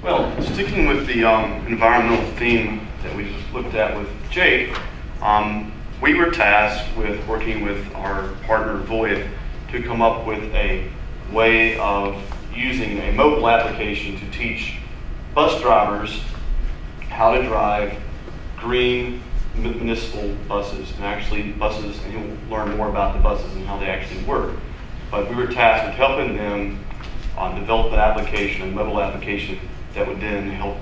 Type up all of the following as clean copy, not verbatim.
Well, sticking with the environmental theme that we just looked at with Jake, we were tasked with working with our partner Voith to come up with a way of using a mobile application to teach bus drivers how to drive green municipal buses, and actually buses, and you'll learn more about the buses and how they actually work. But we were tasked with helping them develop an application, a mobile application, that would then help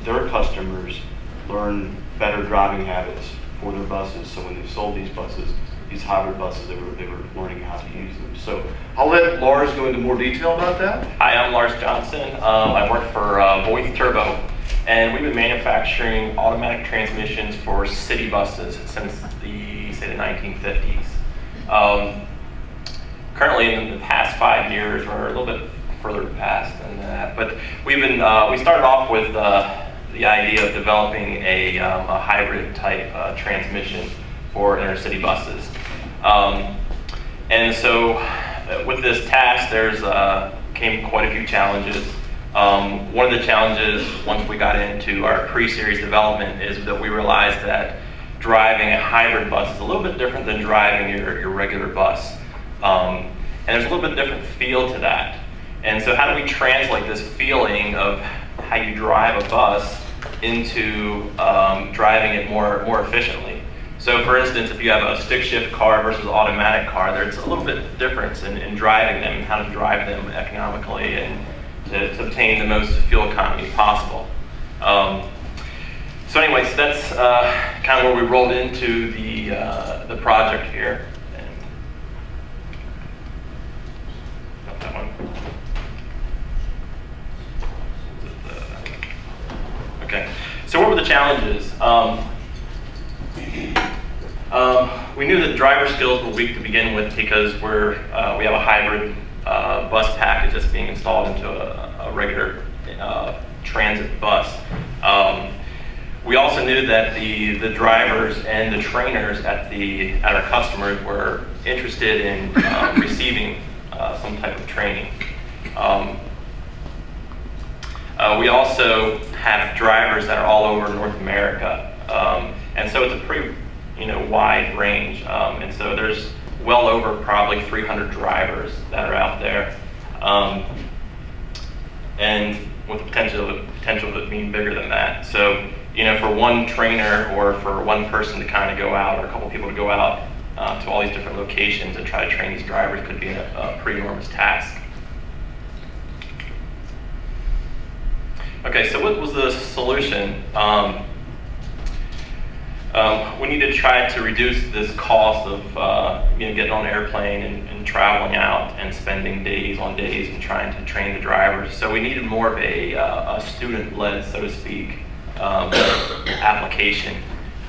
their customers learn better driving habits for their buses. So when they sold these buses, these hybrid buses, they were learning how to use them. So I'll let Lars go into more detail about that. Hi, I'm Lars Johnson. I work for Voith Turbo, and we've been manufacturing automatic transmissions for city buses since the 1950s. Currently, in the past 5 years, we're a little bit further past than that, but we started off with the idea of developing a hybrid type transmission for intercity buses. And so with this task, came quite a few challenges. One of the challenges, once we got into our pre-series development, is that we realized that driving a hybrid bus is a little bit different than driving your regular bus. And there's a little bit different feel to that. And so how do we translate this feeling of how you drive a bus into driving it more efficiently? So for instance, if you have a stick shift car versus automatic car, there's a little bit difference in driving them and how to drive them economically and to obtain the most fuel economy possible. So anyways, that's kind of where we rolled into the project here. That one. Okay, so what were the challenges? We knew that driver skills were weak to begin with because we have a hybrid bus package that's being installed into a regular transit bus. We also knew that the drivers and the trainers at our customers were interested in receiving some type of training. We also have drivers that are all over North America, and so it's a pretty wide range, and so there's well over probably 300 drivers that are out there, and with the potential of it being bigger than that. So for one trainer or for one person to kind of go out, or a couple people to go out to all these different locations and try to train these drivers could be a pretty enormous task. Okay, so what was the solution? We need to try to reduce this cost of getting on an airplane and traveling out and spending days on days and trying to train the drivers. So we needed more of a student-led, so to speak, application.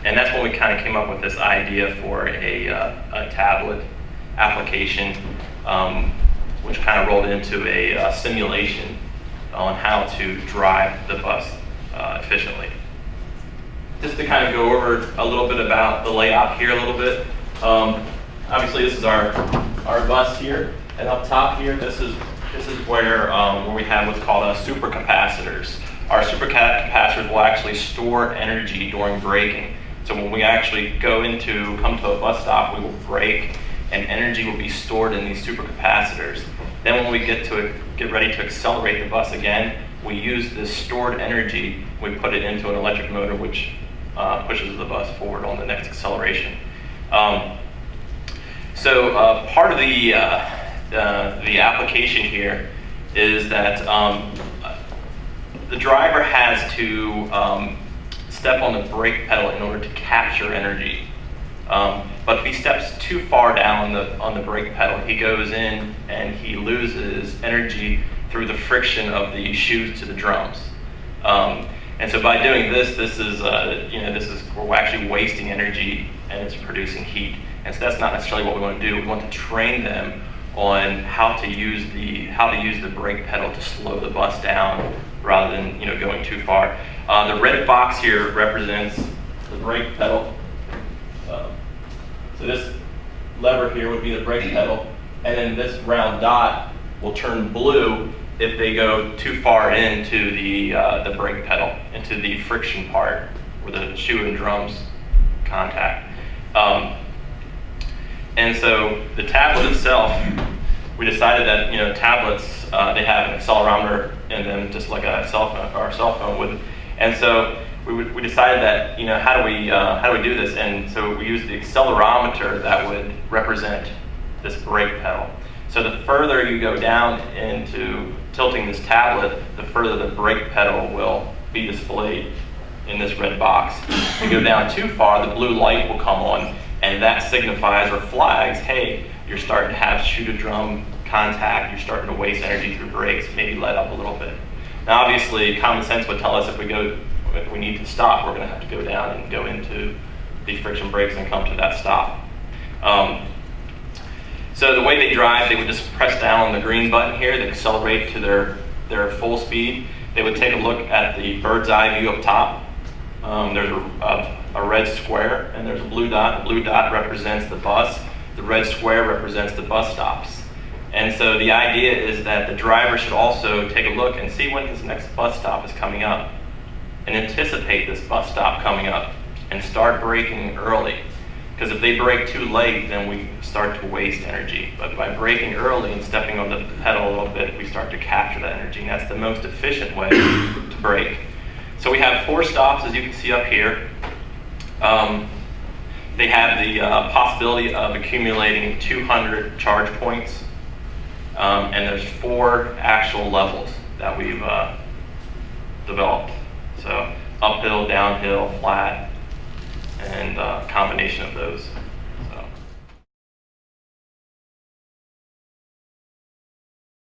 And that's when we kind of came up with this idea for a tablet application, which kind of rolled into a simulation on how to drive the bus efficiently. Just to kind of go over a little bit about the layout here a little bit. Obviously this is our bus here, and up top here, this is where we have what's called supercapacitors. Our supercapacitors will actually store energy during braking. So when we actually come to a bus stop, we will brake, and energy will be stored in these supercapacitors. Then when we get ready to accelerate the bus again, we use this stored energy, we put it into an electric motor which pushes the bus forward on the next acceleration. So part of the application here is that the driver has to step on the brake pedal in order to capture energy. But if he steps too far down on the brake pedal, he goes in and he loses energy through the friction of the shoes to the drums. And so by doing this we're actually wasting energy and it's producing heat. And so that's not necessarily what we want to do. We want to train them on how to use the brake pedal to slow the bus down rather than going too far. The red box here represents the brake pedal. So this lever here would be the brake pedal, and then this round dot will turn blue if they go too far into the brake pedal, into the friction part where the shoe and drums contact. And so the tablet itself, we decided that, you know, tablets, they have an accelerometer in them, just like a cell phone, or a cell phone would. And so we decided that, you know, how do we do this? And so we used the accelerometer that would represent this brake pedal. So the further you go down into tilting this tablet, the further the brake pedal will be displayed in this red box. If you go down too far, the blue light will come on, and that signifies or flags, hey, you're starting to have shoe-to-drum contact, you're starting to waste energy through brakes, maybe let up a little bit. Now obviously, common sense would tell us if we need to stop, we're going to have to go down and go into the friction brakes and come to that stop. So the way they drive, they would just press down on the green button here, they accelerate to their full speed. They would take a look at the bird's eye view up top. There's a red square and there's a blue dot. The blue dot represents the bus. The red square represents the bus stops. And so the idea is that the driver should also take a look and see when this next bus stop is coming up and anticipate this bus stop coming up and start braking early. Because if they brake too late, then we start to waste energy. But by braking early and stepping on the pedal a little bit, we start to capture that energy. And that's the most efficient way to brake. So we have 4 stops, as you can see up here. They have the possibility of accumulating 200 charge points. And there's 4 actual levels that we've developed. So uphill, downhill, flat, and a combination of those.